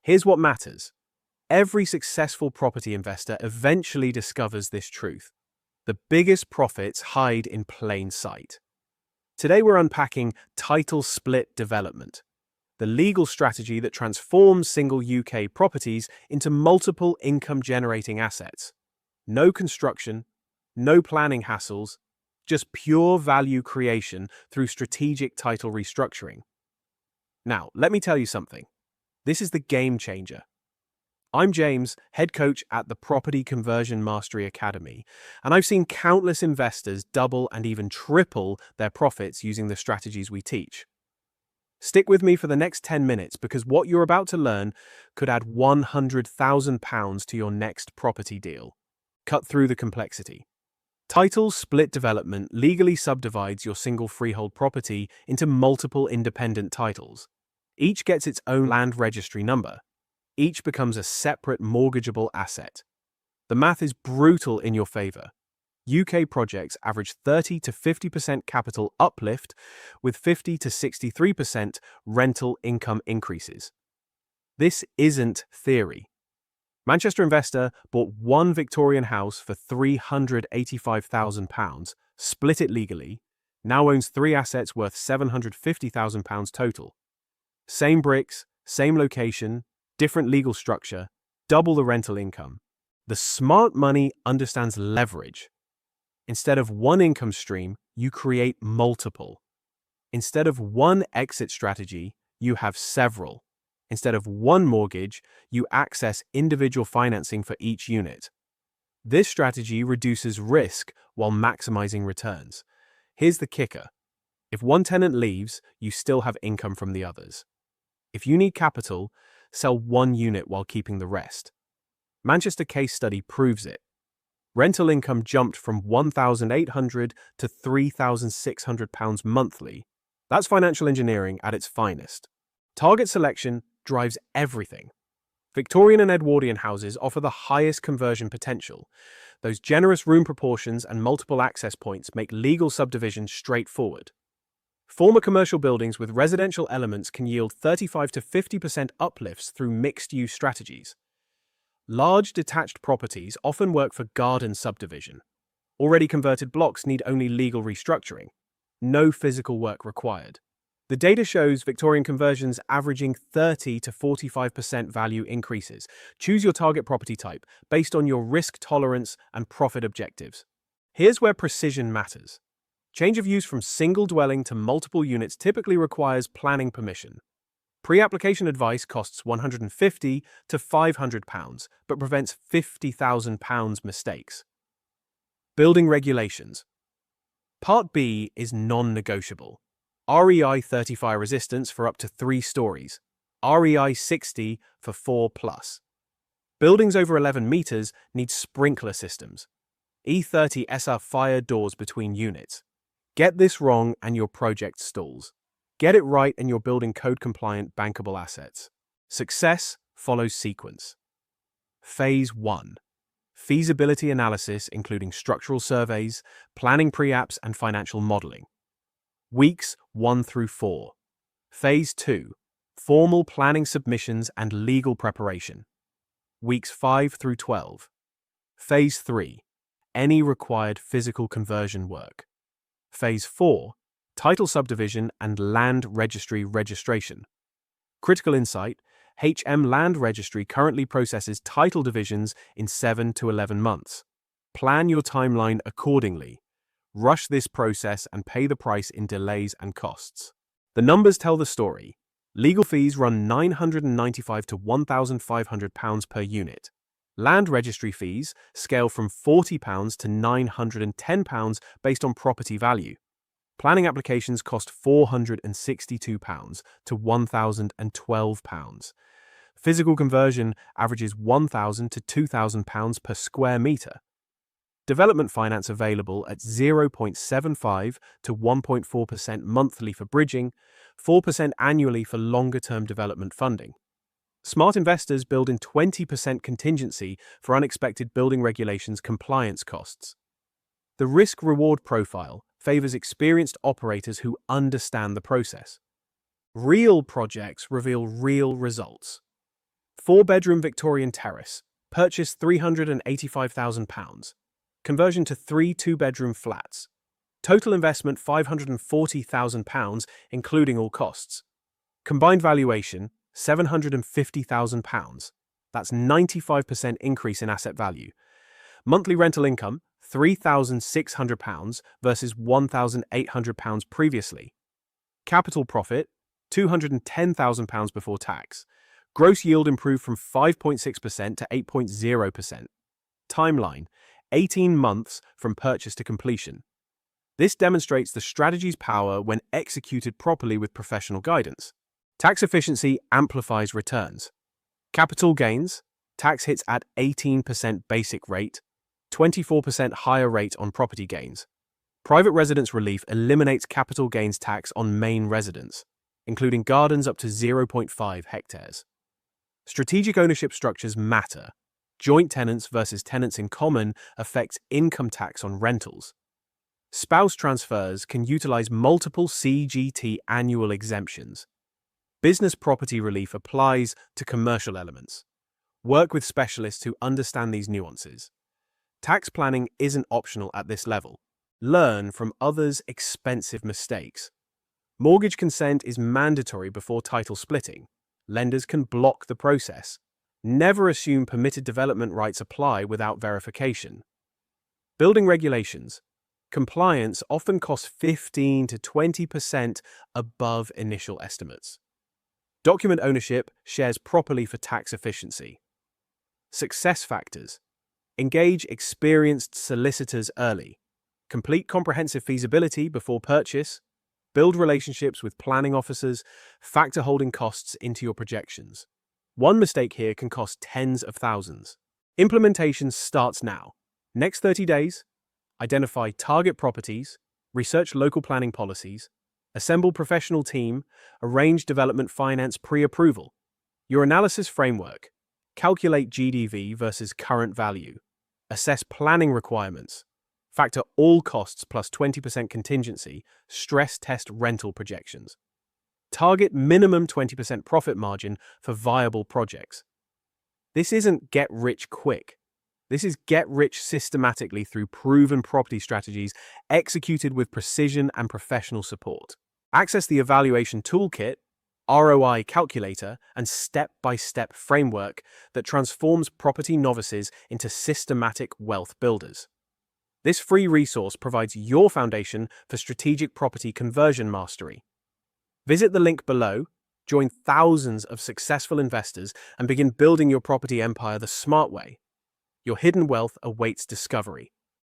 Here's what matters. Every successful property investor eventually discovers this truth. The biggest profits hide in plain sight. Today we're unpacking title split development, the legal strategy that transforms single UK properties into multiple income-generating assets. No construction, no planning hassles, just pure value creation through strategic title restructuring. Now, let me tell you something. This is the game changer. I'm James, head coach at the Property Conversion Mastery Academy, and I've seen countless investors double and even triple their profits using the strategies we teach. Stick with me for the next 10 minutes because what you're about to learn could add £100,000 to your next property deal. Cut through the complexity. Title split development legally subdivides your single freehold property into multiple independent titles. Each gets its own land registry number. Each becomes a separate mortgageable asset. The math is brutal in your favor. UK projects average 30 to 50% capital uplift with 50 to 63% rental income increases. This isn't theory. Manchester investor bought one Victorian house for £385,000, split it legally, now owns 3 assets worth £750,000 total. Same bricks, same location, different legal structure, double the rental income. The smart money understands leverage. Instead of one income stream, you create multiple. Instead of one exit strategy, you have several. Instead of one mortgage, you access individual financing for each unit. This strategy reduces risk while maximizing returns. Here's the kicker. If one tenant leaves, you still have income from the others. If you need capital, sell one unit while keeping the rest. Manchester case study proves it. Rental income jumped from £1,800 to £3,600 monthly. That's financial engineering at its finest. Target selection drives everything. Victorian and Edwardian houses offer the highest conversion potential. Those generous room proportions and multiple access points make legal subdivision straightforward. Former commercial buildings with residential elements can yield 35 to 50% uplifts through mixed-use strategies. Large detached properties often work for garden subdivision. Already converted blocks need only legal restructuring. No physical work required. The data shows Victorian conversions averaging 30 to 45% value increases. Choose your target property type based on your risk tolerance and profit objectives. Here's where precision matters. Change of use from single dwelling to multiple units typically requires planning permission. Pre-application advice costs £150 to £500, but prevents £50,000 mistakes. Building regulations. Part B is non-negotiable. REI 30 fire resistance for up to 3 stories. REI 60 for 4+. Buildings over 11 meters need sprinkler systems. E30 SR fire doors between units. Get this wrong and your project stalls. Get it right and you're building code-compliant bankable assets. Success follows sequence. Phase 1. Feasibility analysis including structural surveys, planning pre-apps and financial modeling. Weeks 1 through 4. Phase 2. Formal planning submissions and legal preparation. Weeks 5 through 12. Phase 3. Any required physical conversion work. Phase 4. Title subdivision and land registry registration. Critical insight, HM Land Registry currently processes title divisions in 7 to 11 months. Plan your timeline accordingly. Rush this process and pay the price in delays and costs. The numbers tell the story. Legal fees run £995 to £1,500 per unit. Land registry fees scale from £40 to £910 based on property value. Planning applications cost £462 to £1,012. Physical conversion averages £1,000 to £2,000 per square metre. Development finance available at 0.75 to 1.4% monthly for bridging, 4% annually for longer-term development funding. Smart investors build in 20% contingency for unexpected building regulations compliance costs. The risk-reward profile favors experienced operators who understand the process. Real projects reveal real results. 4-bedroom Victorian terrace, purchase £385,000. Conversion to 3 2-bedroom flats. Total investment £540,000, including all costs. Combined valuation £750,000. That's 95% increase in asset value. Monthly rental income £3,600 versus £1,800 previously. Capital profit £210,000 before tax. Gross yield improved from 5.6% to 8.0%. Timeline 18 months from purchase to completion. This demonstrates the strategy's power when executed properly with professional guidance. Tax efficiency amplifies returns. Capital gains, tax hits at 18% basic rate, 24% higher rate on property gains. Private residence relief eliminates capital gains tax on main residence, including gardens up to 0.5 hectares. Strategic ownership structures matter. Joint tenants versus tenants in common affects income tax on rentals. Spouse transfers can utilize multiple CGT annual exemptions. Business property relief applies to commercial elements. Work with specialists who understand these nuances. Tax planning isn't optional at this level. Learn from others' expensive mistakes. Mortgage consent is mandatory before title splitting. Lenders can block the process. Never assume permitted development rights apply without verification. Building regulations. Compliance often costs 15 to 20% above initial estimates. Document ownership shares properly for tax efficiency. Success factors. Engage experienced solicitors early. Complete comprehensive feasibility before purchase. Build relationships with planning officers. Factor holding costs into your projections. One mistake here can cost tens of thousands. Implementation starts now. Next 30 days, identify target properties, research local planning policies, assemble professional team, arrange development finance pre-approval. Your analysis framework. Calculate GDV versus current value. Assess planning requirements. Factor all costs plus 20% contingency. Stress test rental projections. Target minimum 20% profit margin for viable projects. This isn't get rich quick. This is get rich systematically through proven property strategies executed with precision and professional support. Access the evaluation toolkit, ROI calculator, and step-by-step framework that transforms property novices into systematic wealth builders. This free resource provides your foundation for strategic property conversion mastery. Visit the link below, join thousands of successful investors, and begin building your property empire the smart way. Your hidden wealth awaits discovery.